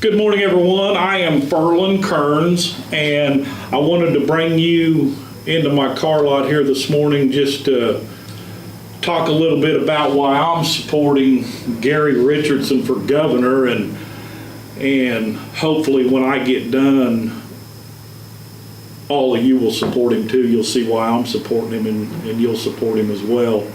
Good morning, everyone. I am Ferlin Kearns, and I wanted to bring you into my car lot here this morning just to talk a little bit about why I'm supporting Gary Richardson for governor, and hopefully when I get done, all of you will support him too. You'll see why I'm supporting him, and you'll support him as well.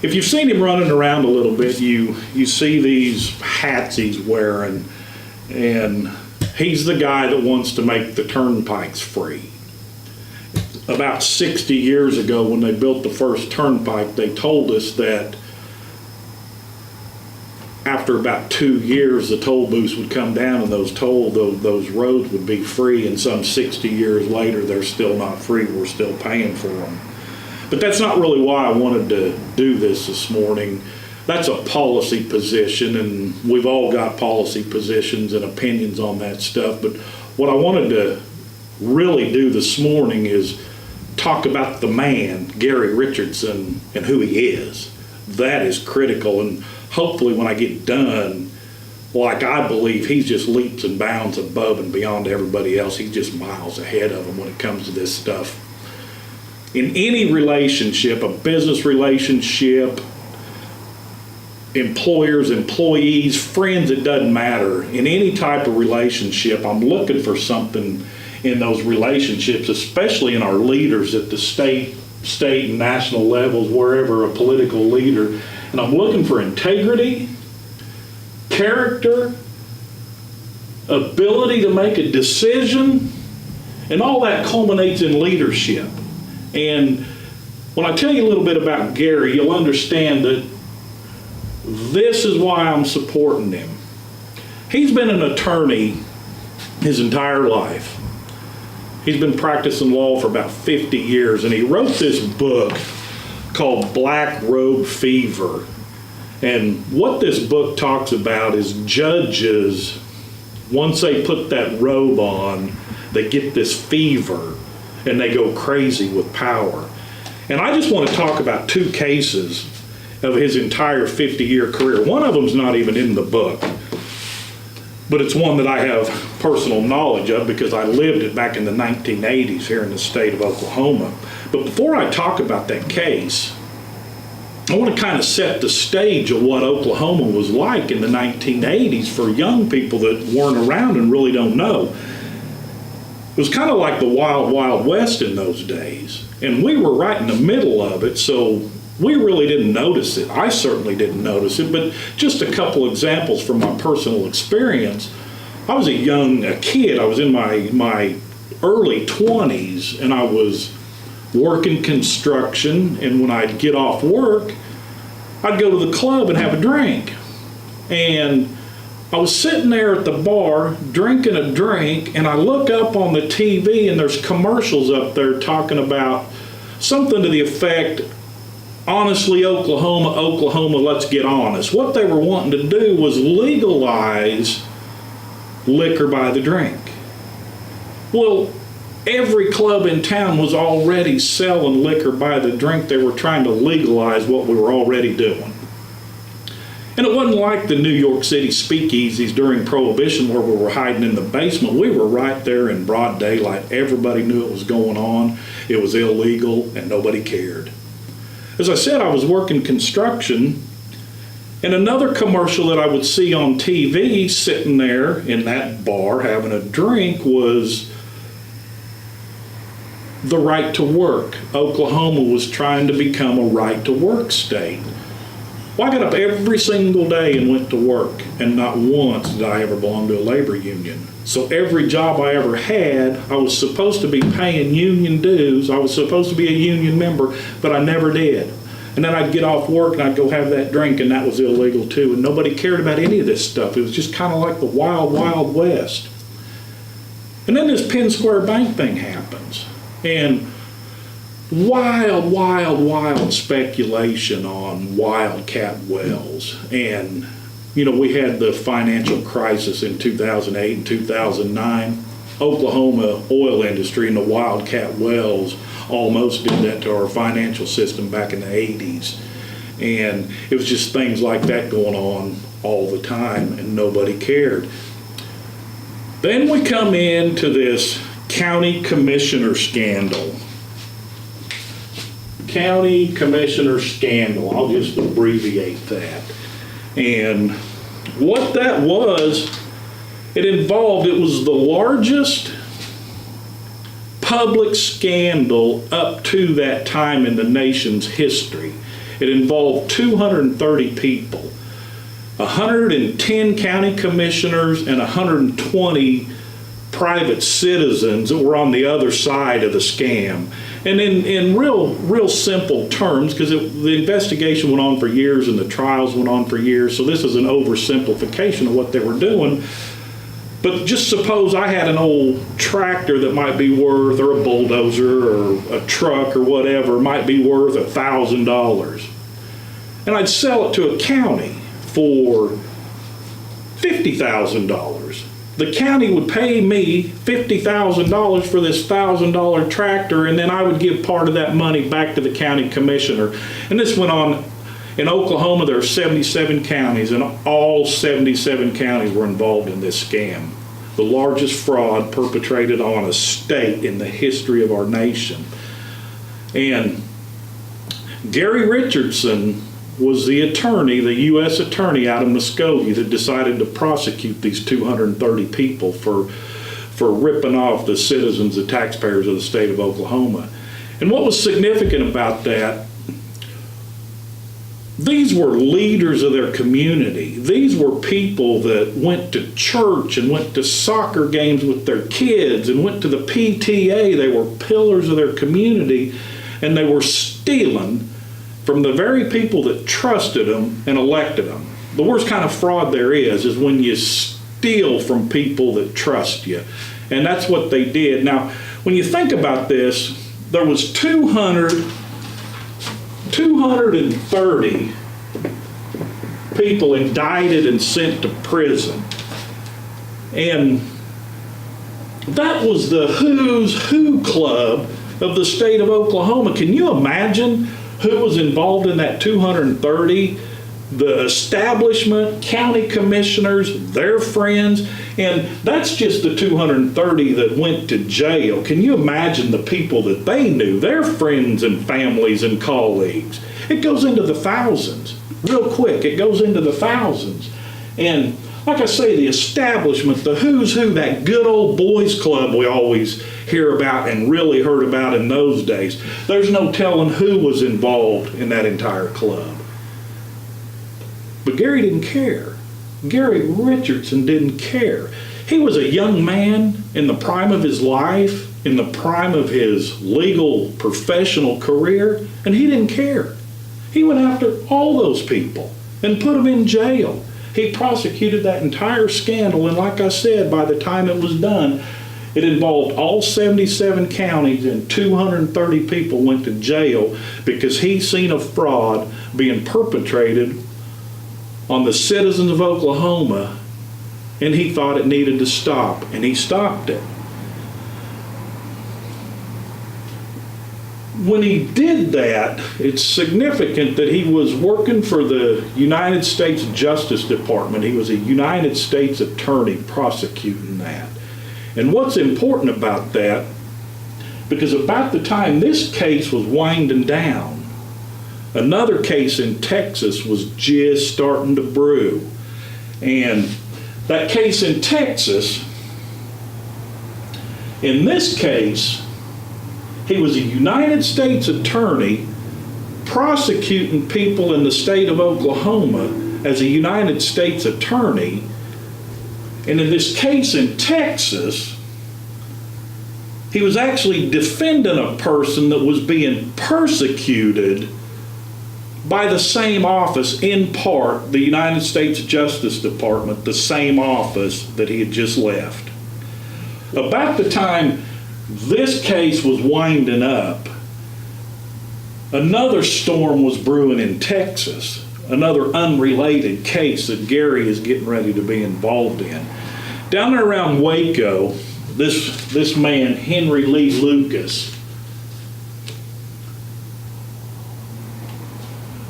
If you've seen him running around a little bit, you see these hats he's wearing, and he's the guy that wants to make the turnpikes free. About 60 years ago, when they built the first turnpike, they told us that after about 2 years, the toll booths would come down and those roads would be free, and some 60 years later, they're still not free. We're still paying for them. But that's not really why I wanted to do this morning. That's a policy position, and we've all got policy positions and opinions on that stuff. But what I wanted to really do this morning is talk about the man, Gary Richardson, and who he is. That is critical, and hopefully when I get done, like I believe he's just leaps and bounds above and beyond everybody else. He's just miles ahead of them when it comes to this stuff. In any relationship, a business relationship, employers, employees, friends, it doesn't matter. In any type of relationship, I'm looking for something in those relationships, especially in our leaders at the state and national levels, wherever a political leader. And I'm looking for integrity, character, ability to make a decision, and all that culminates in leadership. And when I tell you a little bit about Gary, you'll understand that this is why I'm supporting him. He's been an attorney his entire life. He's been practicing law for about 50 years, and he wrote this book called Black Robe Fever. And what this book talks about is judges, once they put that robe on, they get this fever and they go crazy with power. And I just want to talk about two cases of his entire 50-year career. One of them's not even in the book, but it's one that I have personal knowledge of because I lived it back in the 1980s here in the state of Oklahoma. But before I talk about that case, I want to kind of set the stage of what Oklahoma was like in the 1980s for young people that weren't around and really don't know. It was kind of like the Wild Wild West in those days, and we were right in the middle of it, so we really didn't notice it. I certainly didn't notice it, but just a couple examples from my personal experience. I was a kid. I was in my early 20s, and I was working construction, and when I'd get off work, I'd go to the club and have a drink. And I was sitting there at the bar drinking a drink, and I look up on the TV, and there's commercials up there talking about something to the effect, honestly, Oklahoma, let's get honest. What they were wanting to do was legalize liquor by the drink. Well, every club in town was already selling liquor by the drink. They were trying to legalize what we were already doing. And it wasn't like the New York City speakeasies during Prohibition where we were hiding in the basement. We were right there in broad daylight. Everybody knew it was going on. It was illegal, and nobody cared. As I said, I was working construction, and another commercial that I would see on TV sitting there in that bar having a drink was the right to work. Oklahoma was trying to become a right to work state. Well, I got up every single day and went to work, and not once did I ever belong to a labor union. So every job I ever had, I was supposed to be paying union dues. I was supposed to be a union member, but I never did. And then I'd get off work and I'd go have that drink, and that was illegal too. And nobody cared about any of this stuff. It was just kind of like the Wild Wild West. And then this Penn Square Bank thing happens. And wild speculation on wildcat wells. And, we had the financial crisis in 2008 and 2009. Oklahoma oil industry and the wildcat wells almost did that to our financial system back in the 80s. And it was just things like that going on all the time, and nobody cared. Then we come into this county commissioner scandal. County commissioner scandal. I'll just abbreviate that. And what that was, it was the largest public scandal up to that time in the nation's history. It involved 230 people, 110 county commissioners and 120 private citizens that were on the other side of the scam. And in real simple terms, because the investigation went on for years and the trials went on for years, so this is an oversimplification of what they were doing. But just suppose I had an old tractor that might be worth, or a bulldozer or a truck or whatever, might be worth $1,000. And I'd sell it to a county for $50,000. The county would pay me $50,000 for this $1,000 tractor, and then I would give part of that money back to the county commissioner. And this went on. In Oklahoma, there are 77 counties, and all 77 counties were involved in this scam. The largest fraud perpetrated on a state in the history of our nation. And Gary Richardson was the attorney, the U.S. attorney out of Muskogee, that decided to prosecute these 230 people for ripping off the citizens, the taxpayers of the state of Oklahoma. And what was significant about that, these were leaders of their community. These were people that went to church and went to soccer games with their kids and went to the PTA. They were pillars of their community, and they were stealing from the very people that trusted them and elected them. The worst kind of fraud there is when you steal from people that trust you. And that's what they did. Now, when you think about this, there was 230 people indicted and sent to prison. And that was the who's who club of the state of Oklahoma. Can you imagine who was involved in that 230? The establishment, county commissioners, their friends, and that's just the 230 that went to jail. Can you imagine the people that they knew, their friends and families and colleagues? It goes into the thousands. Real quick, it goes into the thousands. And like I say, the establishment, the who's who, that good old boys club we always hear about and really heard about in those days, there's no telling who was involved in that entire club. But Gary didn't care. Gary Richardson didn't care. He was a young man in the prime of his life, in the prime of his legal professional career, and he didn't care. He went after all those people and put them in jail. He prosecuted that entire scandal, and like I said, by the time it was done, it involved all 77 counties, and 230 people went to jail because he seen a fraud being perpetrated on the citizens of Oklahoma, and he thought it needed to stop, and he stopped it. When he did that, it's significant that he was working for the United States Justice Department. He was a United States attorney prosecuting that. And what's important about that, because about the time this case was winding down, another case in Texas was just starting to brew. And that case in Texas, in this case, he was a United States attorney prosecuting people in the state of Oklahoma as a United States attorney. And in this case in Texas, he was actually defending a person that was being persecuted by the same office, in part, the United States Justice Department, the same office that he had just left. About the time this case was winding up, another storm was brewing in Texas, another unrelated case that Gary is getting ready to be involved in. Down there around Waco, this man, Henry Lee Lucas,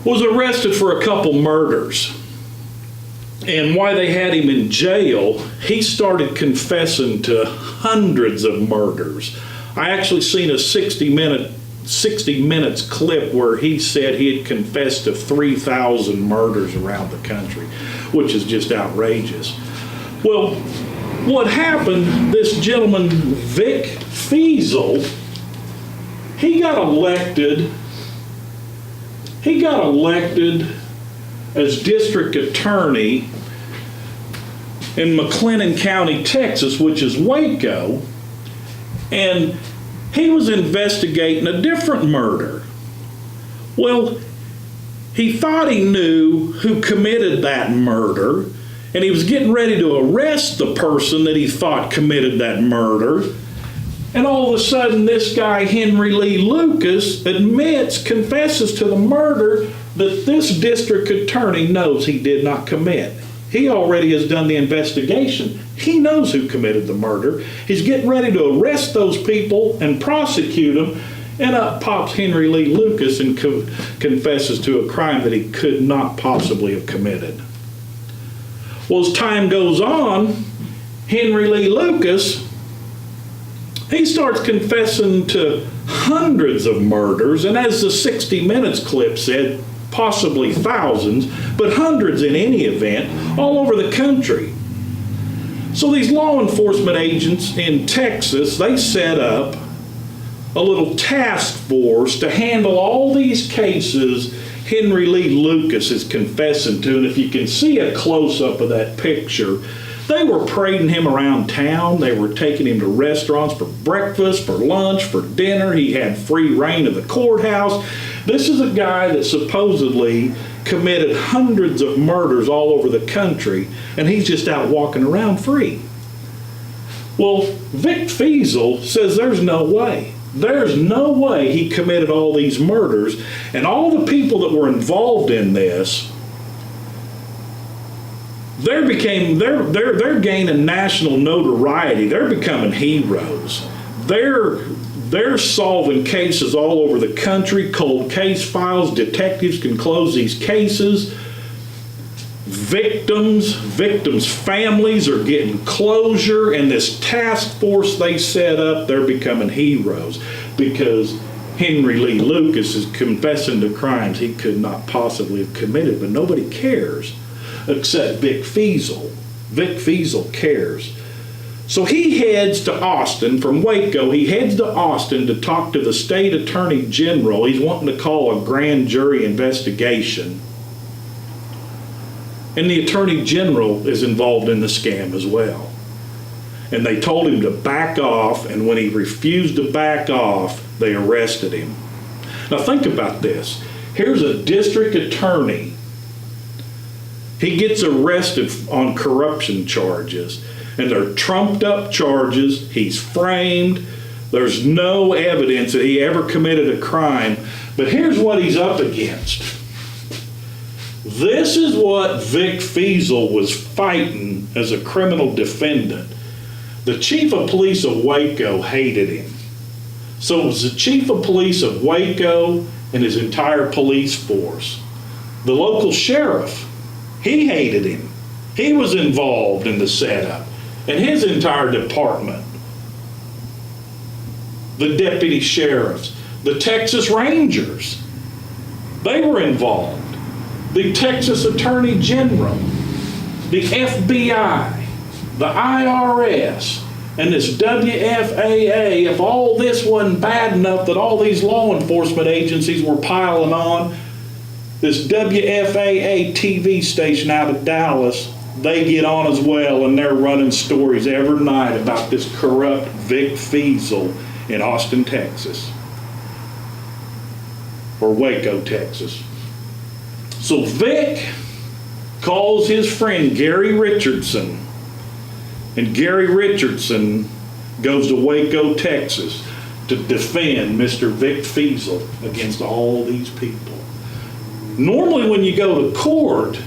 was arrested for a couple murders. And while they had him in jail, he started confessing to hundreds of murders. I actually seen a 60 Minutes clip where he said he had confessed to 3,000 murders around the country, which is just outrageous. Well, what happened, this gentleman, Vic Feasel, he got elected as district attorney in McLennan County, Texas, which is Waco, and he was investigating a different murder. Well, he thought he knew who committed that murder, and he was getting ready to arrest the person that he thought committed that murder. And all of a sudden, this guy, Henry Lee Lucas, confesses to the murder that this district attorney knows he did not commit. He already has done the investigation. He knows who committed the murder. He's getting ready to arrest those people and prosecute them. And up pops Henry Lee Lucas and confesses to a crime that he could not possibly have committed. Well, as time goes on, Henry Lee Lucas, he starts confessing to hundreds of murders, and as the 60 Minutes clip said, possibly thousands, but hundreds in any event, all over the country. So these law enforcement agents in Texas, they set up a little task force to handle all these cases Henry Lee Lucas is confessing to. And if you can see a close-up of that picture, they were parading him around town. They were taking him to restaurants for breakfast, for lunch, for dinner. He had free reign of the courthouse. This is a guy that supposedly committed hundreds of murders all over the country, and he's just out walking around free. Well, Vic Feasel says there's no way. There's no way he committed all these murders, and all the people that were involved in this, they're gaining national notoriety. They're becoming heroes. They're solving cases all over the country, cold case files. Detectives can close these cases. Victims' families are getting closure, and this task force they set up, they're becoming heroes because Henry Lee Lucas is confessing to crimes he could not possibly have committed, but nobody cares except Vic Feasel. Vic Feasel cares. So he heads to Austin from Waco. He heads to Austin to talk to the state attorney general. He's wanting to call a grand jury investigation. And the attorney general is involved in the scam as well. And they told him to back off, and when he refused to back off, they arrested him. Now think about this. Here's a district attorney. He gets arrested on corruption charges, and they're trumped up charges. He's framed. There's no evidence that he ever committed a crime. But here's what he's up against. This is what Vic Feasel was fighting as a criminal defendant. The chief of police of Waco hated him. So it was the chief of police of Waco and his entire police force. The local sheriff, he hated him. He was involved in the setup, and his entire department. The deputy sheriffs, the Texas Rangers, they were involved. The Texas Attorney General, the FBI, the IRS, and this WFAA. If all this wasn't bad enough that all these law enforcement agencies were piling on, this WFAA TV station out of Dallas, they get on as well, and they're running stories every night about this corrupt Vic Feasel in Austin, Texas, or Waco, Texas. So Vic calls his friend Gary Richardson, and Gary Richardson goes to Waco, Texas to defend Mr. Vic Feasel against all these people. Normally when you go to court,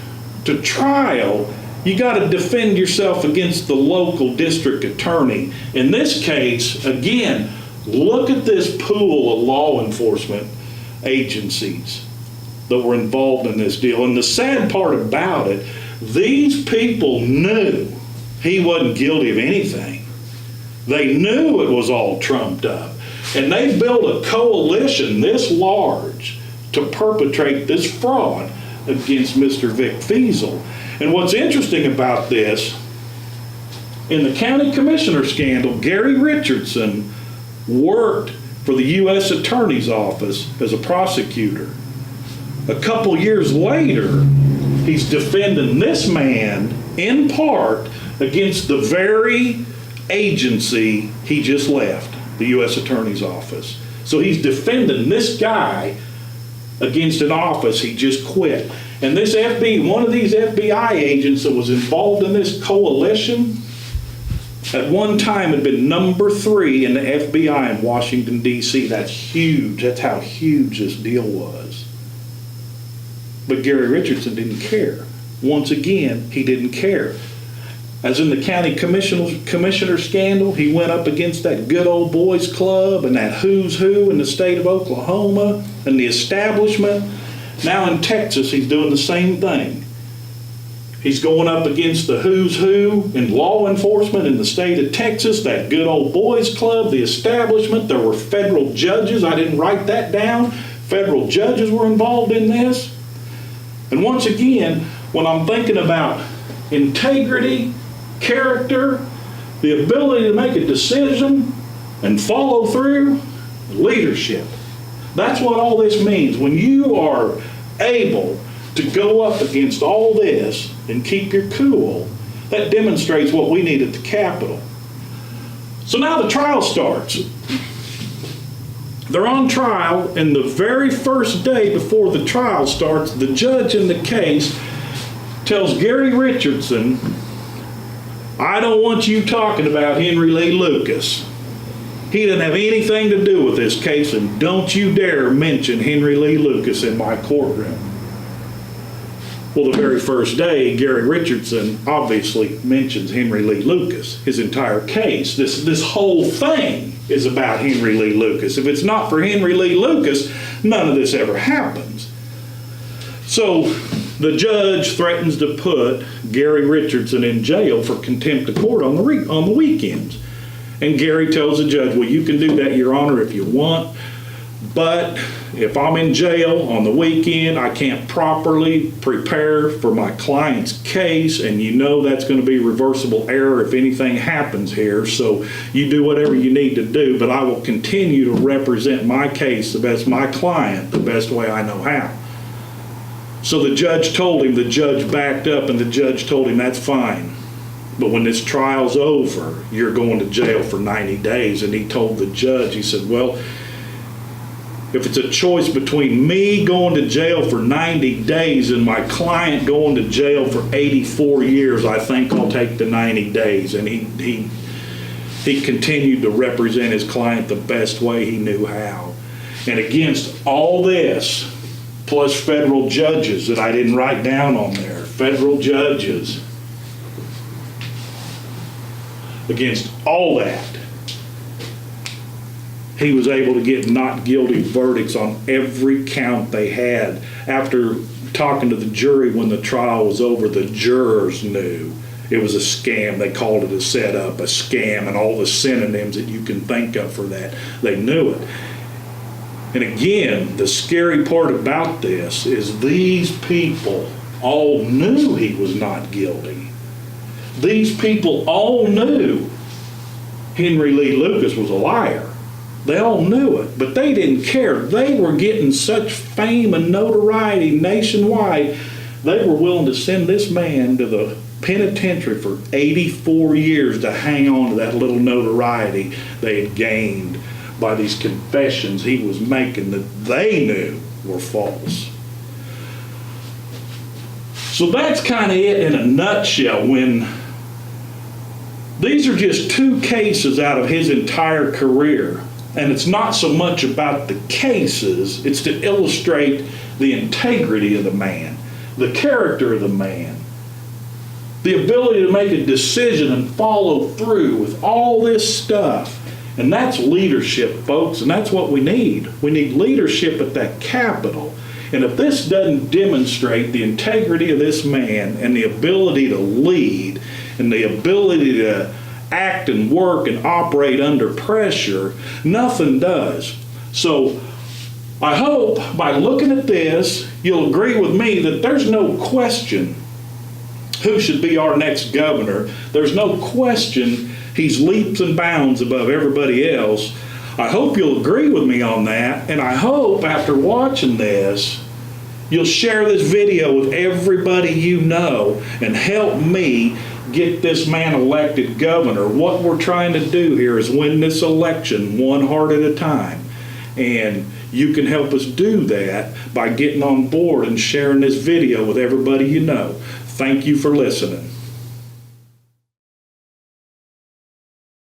to trial, you got to defend yourself against the local district attorney. In this case, again, look at this pool of law enforcement agencies that were involved in this deal. And the sad part about it, These people knew he wasn't guilty of anything. They knew it was all trumped up. And they built a coalition this large to perpetrate this fraud against Mr. Vic Feasel. And what's interesting about this, in the county commissioner scandal, Gary Richardson worked for the U.S. Attorney's Office as a prosecutor. A couple years later, he's defending this man in part against the very agency he just left, the U.S. Attorney's Office. So he's defending this guy against an office he just quit. And this one of these FBI agents that was involved in this coalition, at one time had been number 3 in the FBI in Washington, D.C. That's huge. That's how huge this deal was. But Gary Richardson didn't care. Once again, he didn't care. As in the county commissioner scandal, he went up against that good old boys club and that who's who in the state of Oklahoma and the establishment. Now in Texas, he's doing the same thing. He's going up against the who's who in law enforcement in the state of Texas, that good old boys club, the establishment. There were federal judges. I didn't write that down. Federal judges were involved in this. And once again, when I'm thinking about integrity, character, the ability to make a decision and follow through, leadership. That's what all this means. When you are able to go up against all this and keep your cool, that demonstrates what we need at the Capitol. So now the trial starts. They're on trial, and the very first day before the trial starts, the judge in the case tells Gary Richardson, I don't want you talking about Henry Lee Lucas. He didn't have anything to do with this case, and don't you dare mention Henry Lee Lucas in my courtroom. Well, the very first day, Gary Richardson obviously mentions Henry Lee Lucas, his entire case. This whole thing is about Henry Lee Lucas. If it's not for Henry Lee Lucas, none of this ever happens. So the judge threatens to put Gary Richardson in jail for contempt of court on the weekends. And Gary tells the judge, well, you can do that, Your Honor, if you want, but if I'm in jail on the weekend, I can't properly prepare for my client's case, and you know that's going to be reversible error if anything happens here, so you do whatever you need to do, but I will continue to represent my case, my client, the best way I know how. So the judge told him, the judge backed up, and the judge told him, that's fine. But when this trial's over, you're going to jail for 90 days. And he told the judge, he said, well, if it's a choice between me going to jail for 90 days and my client going to jail for 84 years, I think I'll take the 90 days. And he continued to represent his client the best way he knew how. And against all this, plus federal judges that I didn't write down on there, federal judges, against all that, he was able to get not guilty verdicts on every count they had. After talking to the jury when the trial was over, the jurors knew it was a scam. They called it a setup, a scam, and all the synonyms that you can think of for that. They knew it. And again, the scary part about this is these people all knew he was not guilty. These people all knew Henry Lee Lucas was a liar. They all knew it, but they didn't care. They were getting such fame and notoriety nationwide, they were willing to send this man to the penitentiary for 84 years to hang on to that little notoriety they had gained by these confessions he was making that they knew were false. So that's kind of it in a nutshell. When these are just 2 cases out of his entire career, and it's not so much about the cases, it's to illustrate the integrity of the man, the character of the man, the ability to make a decision and follow through with all this stuff. And that's leadership, folks, and that's what we need. We need leadership at that Capitol. And if this doesn't demonstrate the integrity of this man and the ability to lead and the ability to act and work and operate under pressure, nothing does. So I hope by looking at this, you'll agree with me that there's no question who should be our next governor. There's no question he's leaps and bounds above everybody else. I hope you'll agree with me on that, and I hope after watching this, you'll share this video with everybody you know and help me get this man elected governor. What we're trying to do here is win this election one heart at a time. And you can help us do that by getting on board and sharing this video with everybody you know. Thank you for listening.